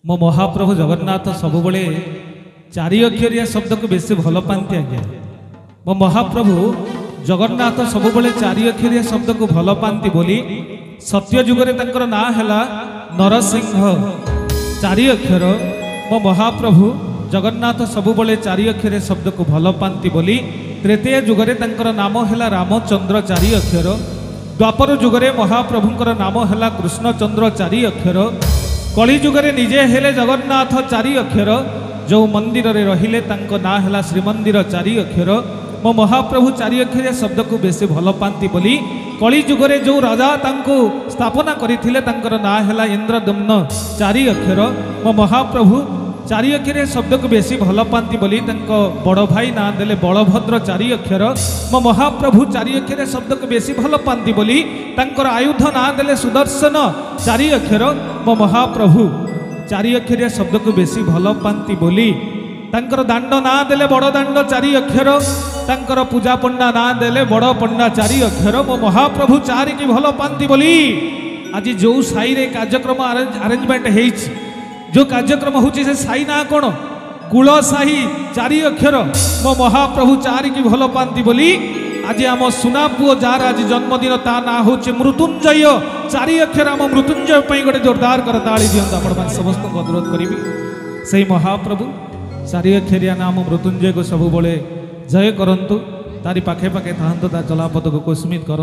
मो महाप्रभु जगन्नाथ सबुबले चारि अक्षरिया शब्द को बेसी भल पाती आज्ञा। मो महाप्रभु जगन्नाथ सबुबले चारि अक्षरिया शब्द को भल पाती बोली सत्य जुगरे तंकर ना हैला नरसिंह चारि अक्षर। मो महाप्रभु जगन्नाथ सबुबले चारि अक्षरिया शब्द को भल पाती बोली त्रेतीय जुगरे तंकर नाम हैला रामचंद्र चारि अक्षर। द्वापर जुगरे महाप्रभुंकर नाम हैला कृष्णचंद्र चारि अक्षर। कली जुगरे निजे हेले जगन्नाथ चारि अक्षर। जो मंदिर रे रहिले तांको ना हैला श्रीमंदिर चारि अक्षर। मो महाप्रभु चारि अक्षरिया शब्द को बेसी भल पाती बोली कली जुगरे जो राजा तांको स्थापना करिथिले तांकर ना हैला इंद्रदम्न चारि अक्षर। मो महाप्रभु चारि अक्षरिया शब्द को बेसी भल पाती बोली तांको बड़ भाई ना देले बलभद्र चारि अक्षर। मो महाप्रभु चारि अक्षरिया शब्द को बेसी भल पाती बोली तांकर आयुध ना देले सुदर्शन चारि अक्षर। मो महाप्रभु चारि अक्षरिया शब्द को बेसी भल पाती बोली तांकर दांड ना देले बड़ दांड चारि अक्षर। तांकर पूजा पंडा ना देले बड़ पंडा चारि अक्षर। मो महाप्रभु चारि की भल पाती बोली आज जो साई रे कार्यक्रम अरेंजमेंट हेछि जो कार्यक्रम होछि से साई ना कोन कुल साई चारि अक्षर। मो महाप्रभु चारि की भल पाती बोली आज आम सुना पुओ जार आज जन्मदिन ता ना होछि मृत्युंजय चारि अक्षर। आम मृत्युंजय पई गोटे जोरदार कर ताली दियंत आपण मान समस्त को अनुरोध करिबी सेही महाप्रभु चारि अक्षरिया नाम मृत्युंजय को सब बळे जय करंतु तारी पाखे पाखे थांतु ता जलापद को कुस्मित कर।